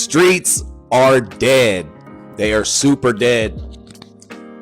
Streets are dead. They are super dead.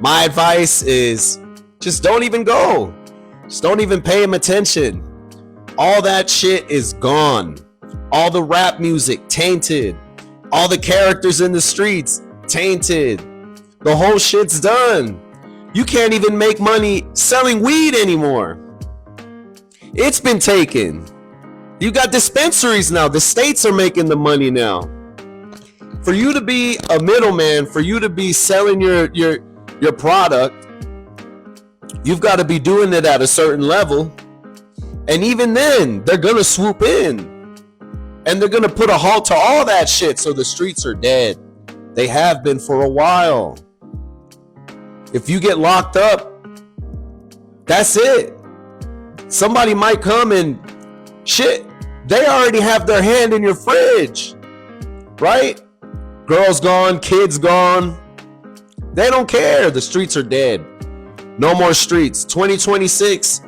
My advice is just don't even go. Just don't even pay them attention. All that shit is gone. All the rap music, tainted. All the characters in the streets, tainted. The whole shit's done. You can't even make money selling weed anymore. It's been taken. You got dispensaries now. The states are making the money now. For you to be a middleman, for you to be selling your product, you've got to be doing it at a certain level. And even then, they're going to swoop in. And they're going to put a halt to all that shit. So the streets are dead. They have been for a while. If you get locked up, that's it. Somebody might come and shit, they already have their hand in your fridge, right? Girls gone, kids gone. They don't care. The streets are dead. No more streets. 2026,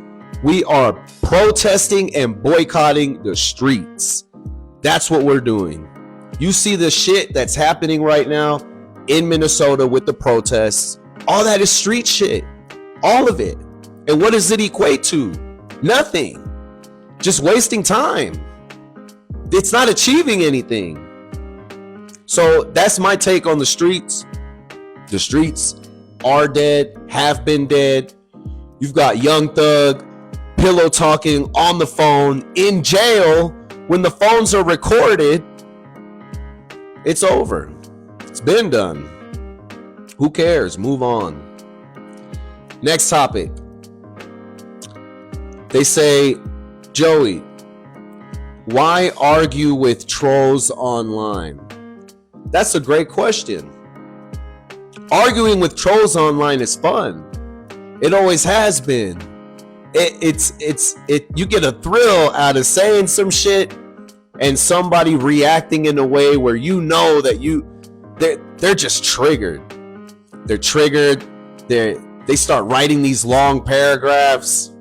we are protesting and boycotting the streets. That's what we're doing. You see the shit that's happening right now in Minnesota with the protests. All that is street shit. All of it. And what does it equate to? Nothing. Just wasting time. It's not achieving anything. So that's my take on the streets. The streets are dead, have been dead. You've got Young Thug pillow talking on the phone in jail. When the phones are recorded, it's over. It's been done. Who cares? Move on. Next topic. They say, Joey, why argue with trolls online? That's a great question. Arguing with trolls online is fun. It always has been. You get a thrill out of saying some shit and somebody reacting in a way where you know that they're just triggered. They're triggered. They start writing these long paragraphs,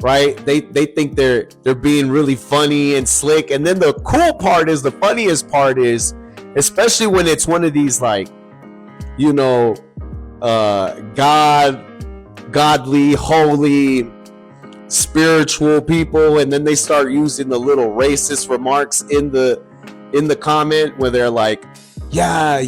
right? They think they're being really funny and slick. And then the cool part is, the funniest part is, especially when it's one of these like, godly, holy, spiritual people, and then they start using the little racist remarks in the comment where they're like, yeah,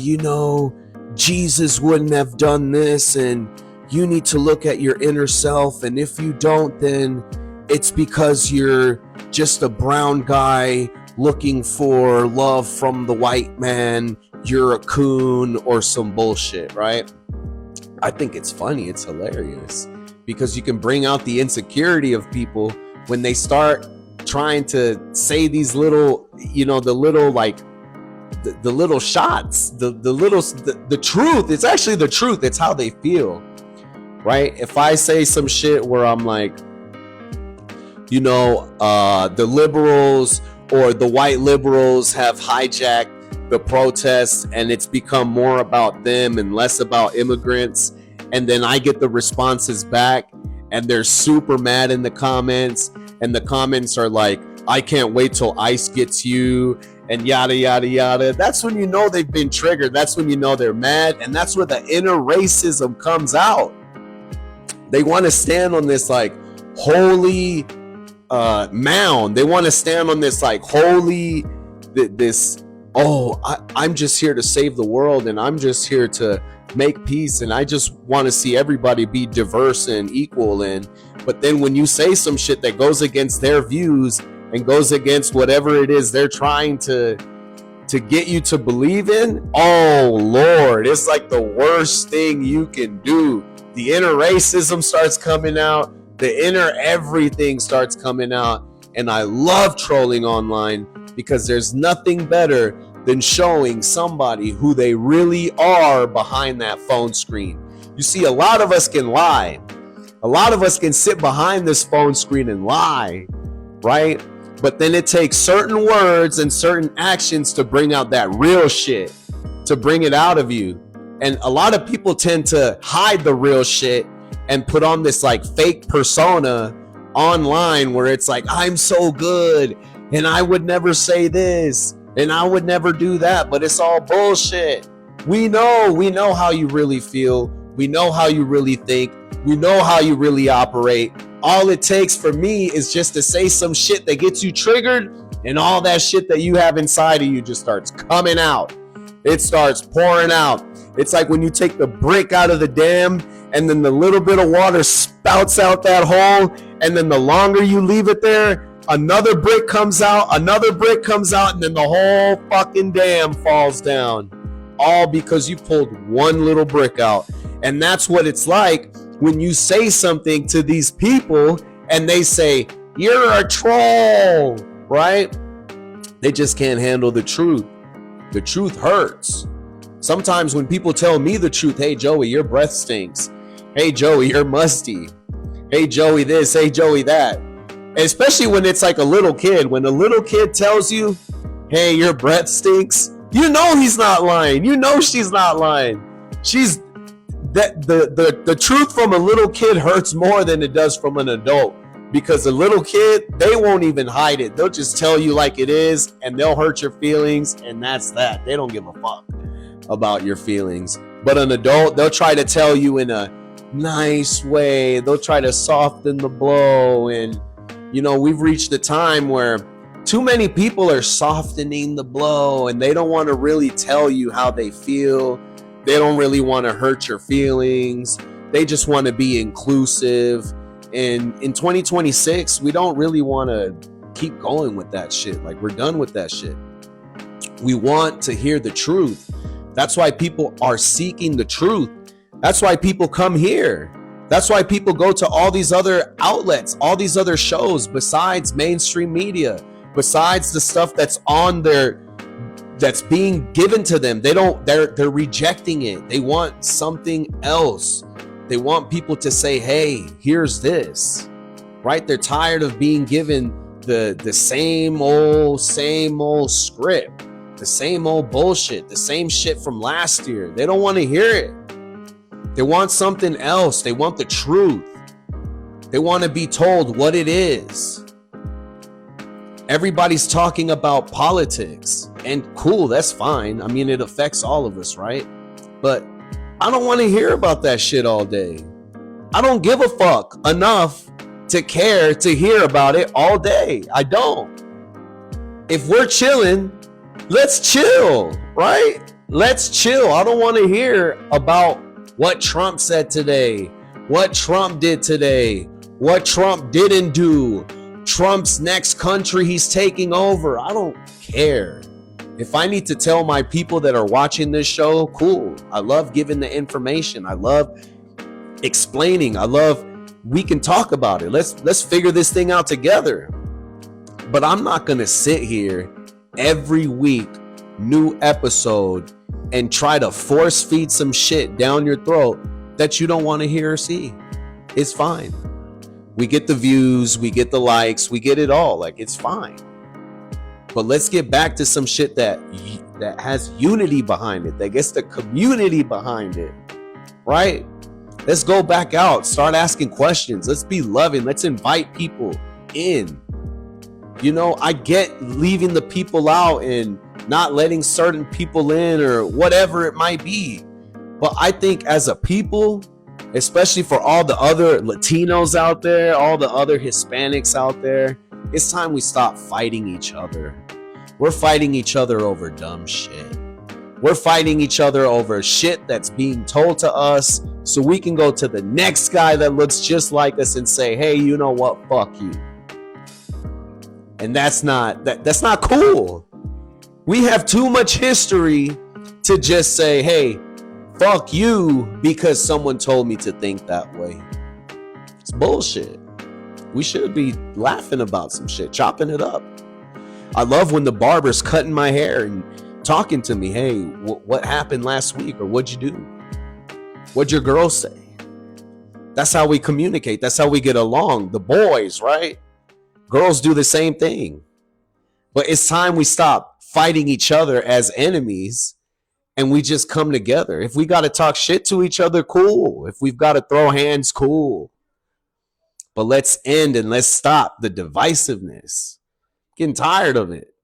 Jesus wouldn't have done this, and you need to look at your inner self, and if you don't, then it's because you're just a brown guy looking for love from the white man, you're a coon, or some bullshit, right? I think it's funny, it's hilarious, because you can bring out the insecurity of people when they start trying to say these little, the little shots, the truth. It's actually the truth. It's how they feel, right? If I say some shit where I'm like, the liberals or the white liberals have hijacked the protests and it's become more about them and less about immigrants, and then I get the responses back and they're super mad in the comments, and the comments are like, I can't wait till ICE gets you, and yada yada yada. That's when you know they've been triggered. That's when you know they're mad, and that's where the inner racism comes out. They want to stand on this like holy mound. They want to stand on this like holy I'm just here to save the world, and I'm just here to make peace, and I just want to see everybody be diverse and equal. But then when you say some shit that goes against their views and goes against whatever it is they're trying to get you to believe in, oh Lord, it's like the worst thing you can do. The inner racism starts coming out, the inner everything starts coming out. And I love trolling online, because there's nothing better than showing somebody who they really are behind that phone screen. You see, a lot of us can lie. A lot of us can sit behind this phone screen and lie, right? But then it takes certain words and certain actions to bring out that real shit, to bring it out of you. And a lot of people tend to hide the real shit and put on this like fake persona online where it's like, I'm so good and I would never say this And I would never do that, but it's all bullshit. We know how you really feel. We know how you really think. We know how you really operate. All it takes for me is just to say some shit that gets you triggered, and all that shit that you have inside of you just starts coming out. It starts pouring out. It's like when you take the brick out of the dam and then the little bit of water spouts out that hole, and then the longer you leave it there, another brick comes out, and then the whole fucking dam falls down. All because you pulled one little brick out. And that's what it's like when you say something to these people and they say, you're a troll, right? They just can't handle the truth. The truth hurts. Sometimes when people tell me the truth, hey, Joey, your breath stinks. Hey, Joey, you're musty. Hey, Joey, this. Hey, Joey, that. Especially when it's like a little kid. When a little kid tells you, hey, your breath stinks, you know he's not lying. You know she's not lying. She's that the truth from a little kid hurts more than it does from an adult, because a little kid, they won't even hide it. They'll just tell you like it is, and they'll hurt your feelings, and that's that. They don't give a fuck about your feelings. But an adult, they'll try to tell you in a nice way. They'll try to soften the blow. And you know, we've reached a time where too many people are softening the blow, and they don't want to really tell you how they feel. They don't really want to hurt your feelings. They just want to be inclusive. And in 2026, we don't really want to keep going with that shit. Like, we're done with that shit. We want to hear the truth. That's why people are seeking the truth. That's why people come here. That's why people go to all these other outlets, all these other shows besides mainstream media, besides the stuff that's on their, that's being given to them. They're rejecting it. They want something else. They want people to say, hey, here's this, right? They're tired of being given the same old script, the same old bullshit, the same shit from last year. They don't want to hear it. They want something else. They want the truth. They want to be told what it is. Everybody's talking about politics, and cool, that's fine. I mean, it affects all of us, right? But I don't want to hear about that shit all day. I don't give a fuck enough to care to hear about it all day. I don't. If we're chilling, let's chill, right? Let's chill. I don't want to hear about what Trump said today, what Trump did today, what Trump didn't do, Trump's next country he's taking over. I don't care. If I need to tell my people that are watching this show, cool. I love giving the information. I love explaining. We can talk about it. Let's figure this thing out together. But I'm not going to sit here every week, new episode, and try to force feed some shit down your throat that you don't want to hear or see. It's fine. We get the views, we get the likes, we get it all. Like, it's fine. But let's get back to some shit that has unity behind it, that gets the community behind it, right? Let's go back out, start asking questions. Let's be loving. Let's invite people in. You know, I get leaving the people out and not letting certain people in or whatever it might be. But I think as a people, especially for all the other Latinos out there, all the other Hispanics out there, it's time we stop fighting each other. We're fighting each other over dumb shit. We're fighting each other over shit that's being told to us so we can go to the next guy that looks just like us and say, hey, you know what? Fuck you. And that's not cool. We have too much history to just say, hey, fuck you because someone told me to think that way. It's bullshit. We should be laughing about some shit, chopping it up. I love when the barber's cutting my hair and talking to me. Hey, what happened last week? Or what'd you do? What'd your girl say? That's how we communicate. That's how we get along. The boys, right? Girls do the same thing. But it's time we stop fighting each other as enemies and we just come together. If we got to talk shit to each other, cool. If we've got to throw hands, cool. But let's end and let's stop the divisiveness. Getting tired of it.